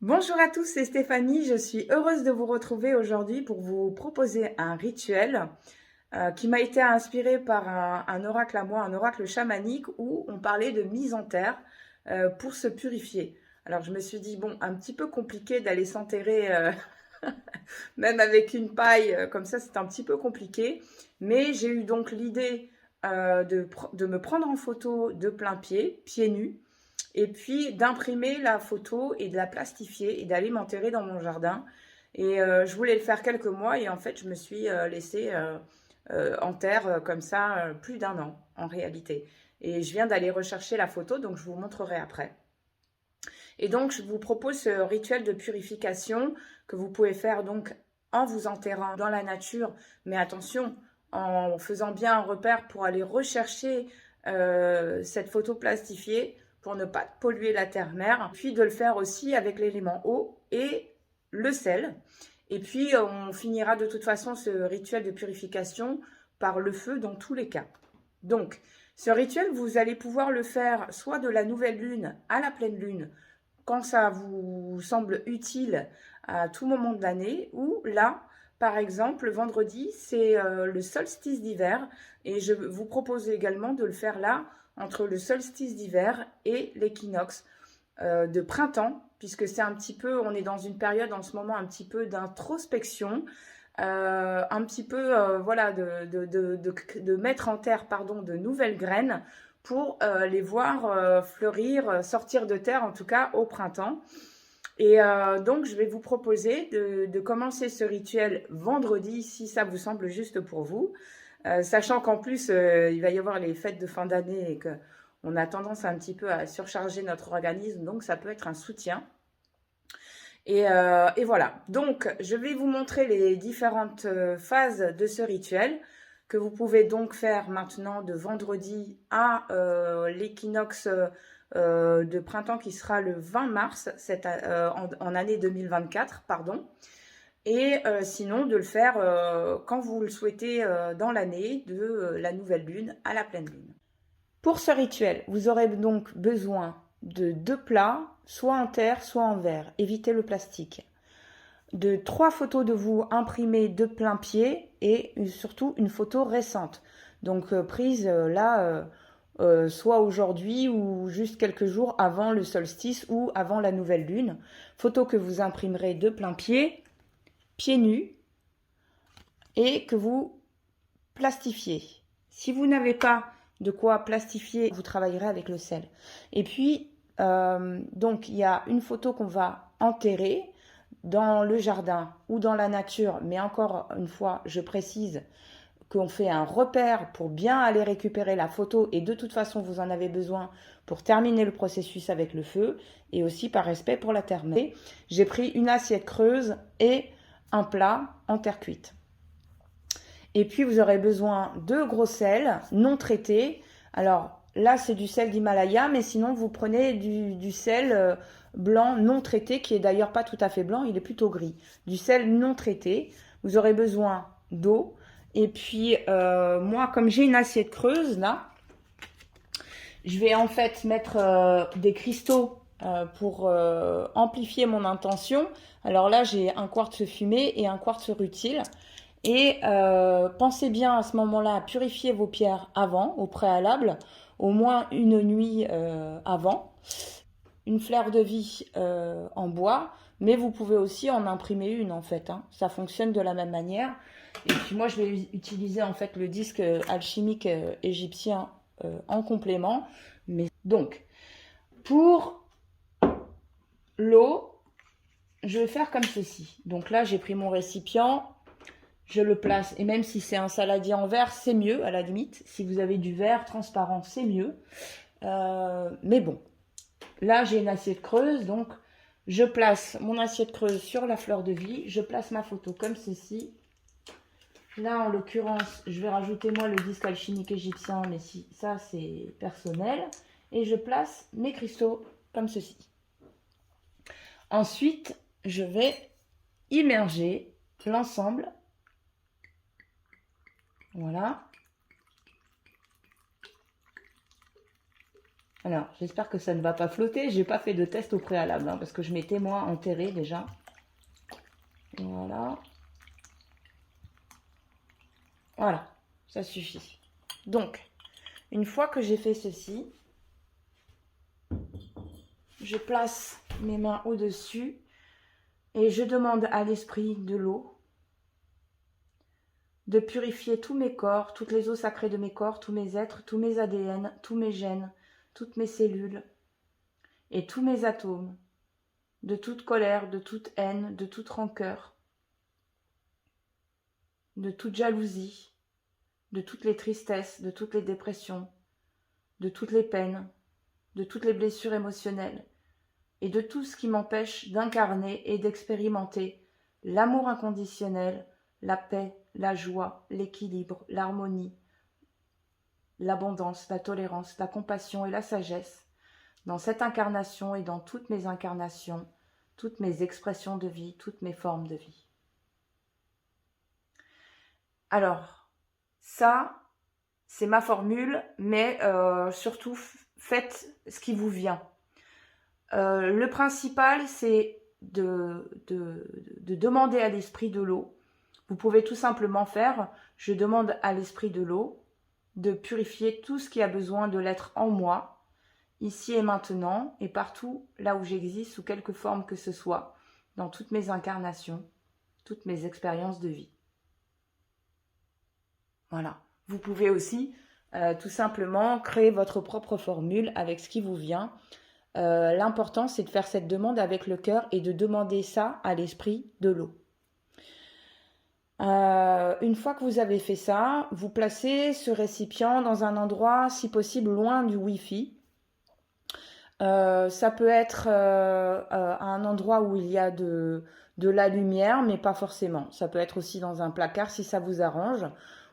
Bonjour à tous, c'est Stéphanie. Je suis heureuse de vous retrouver aujourd'hui pour vous proposer un rituel qui m'a été inspiré par un oracle à moi, un oracle chamanique où on parlait de mise en terre pour se purifier. Alors je me suis dit, bon, un petit peu compliqué d'aller s'enterrer, même avec une paille comme ça, c'est un petit peu compliqué. Mais j'ai eu donc l'idée de me prendre en photo de plein pied, pieds nus, et puis d'imprimer la photo et de la plastifier et d'aller m'enterrer dans mon jardin. Et je voulais le faire quelques mois et en fait, je me suis laissée en terre comme ça plus d'un an en réalité. Et je viens d'aller rechercher la photo, donc je vous montrerai après. Et donc, je vous propose ce rituel de purification que vous pouvez faire donc en vous enterrant dans la nature, mais attention, en faisant bien un repère pour aller rechercher cette photo plastifiée pour ne pas polluer la terre-mère, puis de le faire aussi avec l'élément eau et le sel. Et puis, on finira de toute façon ce rituel de purification par le feu dans tous les cas. Donc, ce rituel, vous allez pouvoir le faire soit de la nouvelle lune à la pleine lune, quand ça vous semble utile à tout moment de l'année, ou là, par exemple, le vendredi, c'est le solstice d'hiver, et je vous propose également de le faire là, entre le solstice d'hiver et l'équinoxe de printemps, puisque c'est un petit peu, on est dans une période en ce moment un petit peu d'introspection, un petit peu, voilà, de mettre en terre, pardon, de nouvelles graines pour les voir fleurir, sortir de terre en tout cas au printemps. Et donc, je vais vous proposer de commencer ce rituel vendredi, si ça vous semble juste pour vous. Sachant qu'en plus, il va y avoir les fêtes de fin d'année et qu'on a tendance un petit peu à surcharger notre organisme, donc ça peut être un soutien. Et voilà. Donc, je vais vous montrer les différentes phases de ce rituel que vous pouvez donc faire maintenant de vendredi à l'équinoxe de printemps qui sera le 20 mars en année 2024, pardon. Et sinon, de le faire quand vous le souhaitez dans l'année, de la nouvelle lune à la pleine lune. Pour ce rituel, vous aurez donc besoin de 2 plats, soit en terre, soit en verre. Évitez le plastique. De 3 photos de vous imprimées de plein pied et surtout une photo récente. Donc prise là, soit aujourd'hui ou juste quelques jours avant le solstice ou avant la nouvelle lune. Photo que vous imprimerez de plein pied, pieds nus, et que vous plastifiez. Si vous n'avez pas de quoi plastifier, vous travaillerez avec le sel. Et puis, donc, il y a une photo qu'on va enterrer dans le jardin ou dans la nature, mais encore une fois, je précise qu'on fait un repère pour bien aller récupérer la photo et de toute façon, vous en avez besoin pour terminer le processus avec le feu et aussi par respect pour la terre. J'ai pris une assiette creuse et un plat en terre cuite. Et puis, vous aurez besoin de gros sel non traité. Alors, là, c'est du sel d'Himalaya, mais sinon, vous prenez du sel blanc non traité, qui est d'ailleurs pas tout à fait blanc, il est plutôt gris. Du sel non traité. Vous aurez besoin d'eau. Et puis, moi, comme j'ai une assiette creuse, là, je vais en fait mettre des cristaux pour amplifier mon intention. Alors là, j'ai un quartz fumé et un quartz rutile. Et pensez bien à ce moment-là à purifier vos pierres avant, au préalable, au moins une nuit avant. Une fleur de vie en bois, mais vous pouvez aussi en imprimer une en fait. Hein. Ça fonctionne de la même manière. Et puis moi, je vais utiliser en fait le disque alchimique égyptien en complément. Mais donc, pour l'eau, je vais faire comme ceci. Donc là, j'ai pris mon récipient. Je le place, et même si c'est un saladier en verre, c'est mieux à la limite. Si vous avez du verre transparent, c'est mieux. Mais bon, là j'ai une assiette creuse, donc je place mon assiette creuse sur la fleur de vie. Je place ma photo comme ceci. Là, en l'occurrence, je vais rajouter moi le disque alchimique égyptien, mais si ça c'est personnel. Et je place mes cristaux comme ceci. Ensuite, je vais immerger l'ensemble. Voilà. Alors, j'espère que ça ne va pas flotter. J'ai pas fait de test au préalable, hein, parce que je m'étais, moi, enterrée déjà. Voilà. Voilà, ça suffit. Donc, une fois que j'ai fait ceci, je place mes mains au-dessus et je demande à l'esprit de l'eau de purifier tous mes corps, toutes les eaux sacrées de mes corps, tous mes êtres, tous mes ADN, tous mes gènes, toutes mes cellules et tous mes atomes, de toute colère, de toute haine, de toute rancœur, de toute jalousie, de toutes les tristesses, de toutes les dépressions, de toutes les peines, de toutes les blessures émotionnelles et de tout ce qui m'empêche d'incarner et d'expérimenter l'amour inconditionnel, la paix, la joie, l'équilibre, l'harmonie, l'abondance, la tolérance, la compassion et la sagesse dans cette incarnation et dans toutes mes incarnations, toutes mes expressions de vie, toutes mes formes de vie. Alors, ça, c'est ma formule, mais surtout, faites ce qui vous vient. Le principal, c'est de demander à l'esprit de l'eau. Vous pouvez tout simplement faire, je demande à l'esprit de l'eau de purifier tout ce qui a besoin de l'être en moi, ici et maintenant, et partout là où j'existe, sous quelque forme que ce soit, dans toutes mes incarnations, toutes mes expériences de vie. Voilà. Vous pouvez aussi tout simplement créer votre propre formule avec ce qui vous vient. L'important, c'est de faire cette demande avec le cœur et de demander ça à l'esprit de l'eau. Une fois que vous avez fait ça, vous placez ce récipient dans un endroit, si possible, loin du Wi-Fi. Ça peut être à un endroit où il y a de la lumière, mais pas forcément. Ça peut être aussi dans un placard si ça vous arrange,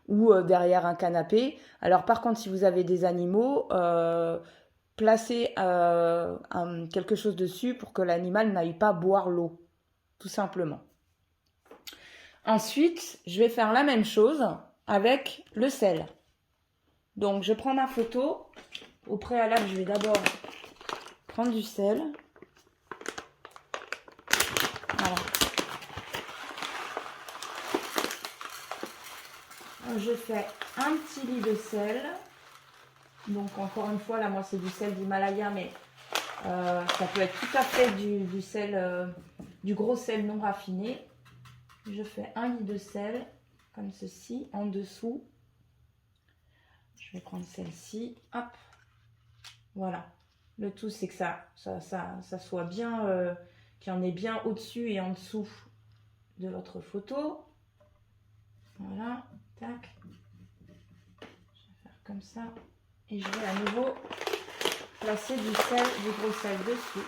ou derrière un canapé. Alors par contre, si vous avez des animaux, placez quelque chose dessus pour que l'animal n'aille pas boire l'eau, tout simplement. Ensuite, je vais faire la même chose avec le sel. Donc, je prends ma photo. Au préalable, je vais d'abord prendre du sel. Voilà. Je fais un petit lit de sel. Donc, encore une fois, là, moi, c'est du sel d'Himalaya, mais ça peut être tout à fait du sel, du gros sel non raffiné. Je fais un lit de sel, comme ceci, en dessous. Je vais prendre celle-ci, hop, voilà. Le tout, c'est que ça soit bien, qu'il y en ait bien au-dessus et en dessous de votre photo. Voilà, tac. Je vais faire comme ça. Et je vais à nouveau placer du gros sel dessus.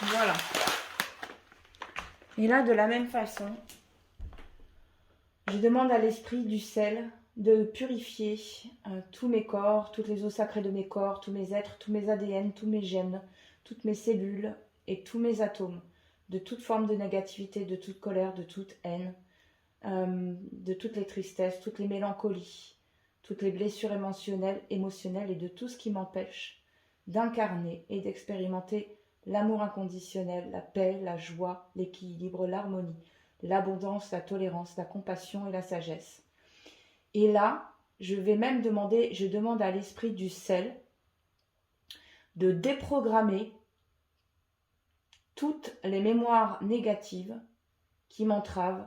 Voilà. Et là, de la même façon, je demande à l'esprit du sel de purifier tous mes corps, toutes les eaux sacrées de mes corps, tous mes êtres, tous mes ADN, tous mes gènes, toutes mes cellules et tous mes atomes, de toute forme de négativité, de toute colère, de toute haine, de toutes les tristesses, toutes les mélancolies, toutes les blessures émotionnelles et de tout ce qui m'empêche d'incarner et d'expérimenter l'amour inconditionnel, la paix, la joie, l'équilibre, l'harmonie, l'abondance, la tolérance, la compassion et la sagesse. Et là, je demande à l'esprit du sel de déprogrammer toutes les mémoires négatives qui m'entravent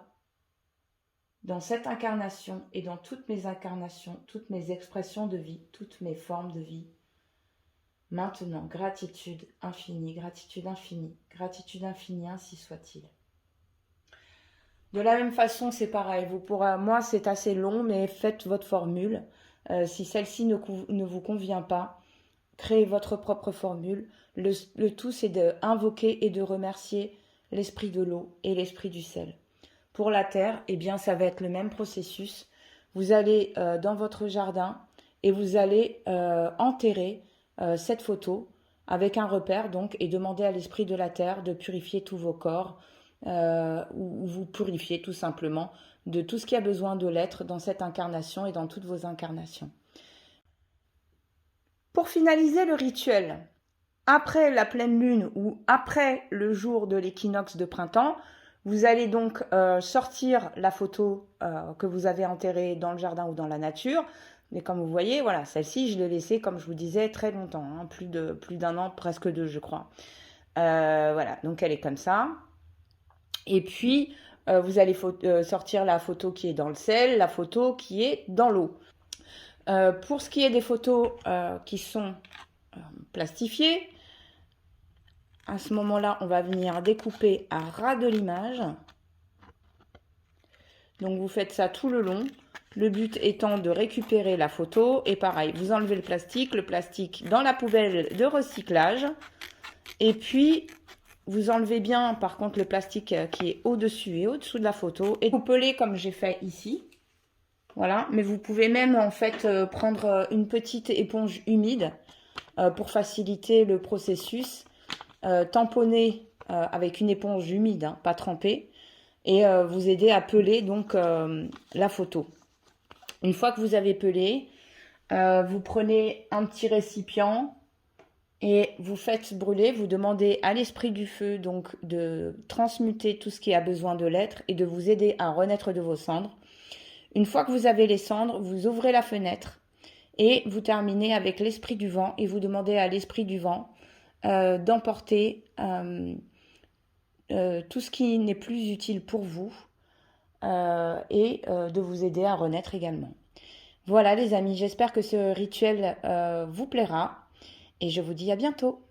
dans cette incarnation et dans toutes mes incarnations, toutes mes expressions de vie, toutes mes formes de vie. Maintenant, gratitude infinie, gratitude infinie, gratitude infinie, ainsi soit-il. De la même façon, c'est pareil. Moi, c'est assez long, mais faites votre formule. Si celle-ci ne vous convient pas, créez votre propre formule. Le tout, c'est d'invoquer et de remercier l'esprit de l'eau et l'esprit du sel. Pour la terre, eh bien, ça va être le même processus. Vous allez dans votre jardin et vous allez enterrer cette photo avec un repère donc et demandez à l'esprit de la terre de purifier tous vos corps ou vous purifier tout simplement de tout ce qui a besoin de l'être dans cette incarnation et dans toutes vos incarnations. Pour finaliser le rituel, après la pleine lune ou après le jour de l'équinoxe de printemps, vous allez donc sortir la photo que vous avez enterrée dans le jardin ou dans la nature. Mais comme vous voyez, voilà, celle-ci, je l'ai laissée, comme je vous disais, très longtemps, hein, plus d'un an, presque deux, je crois. Voilà, donc elle est comme ça. Et puis, vous allez sortir la photo qui est dans le sel, la photo qui est dans l'eau. Pour ce qui est des photos qui sont plastifiées, à ce moment-là, on va venir découper à ras de l'image. Donc, vous faites ça tout le long. Le but étant de récupérer la photo. Et pareil, vous enlevez le plastique dans la poubelle de recyclage. Et puis, vous enlevez bien, par contre, le plastique qui est au-dessus et au-dessous de la photo. Et vous pelez comme j'ai fait ici. Voilà, mais vous pouvez même en fait prendre une petite éponge humide pour faciliter le processus. Tamponner avec une éponge humide, hein, pas trempée, et vous aider à peler donc la photo. Une fois que vous avez pelé, vous prenez un petit récipient et vous faites brûler, vous demandez à l'esprit du feu donc de transmuter tout ce qui a besoin de l'être et de vous aider à renaître de vos cendres. Une fois que vous avez les cendres, vous ouvrez la fenêtre et vous terminez avec l'esprit du vent et vous demandez à l'esprit du vent d'emporter tout ce qui n'est plus utile pour vous et de vous aider à renaître également. Voilà les amis, j'espère que ce rituel vous plaira et je vous dis à bientôt.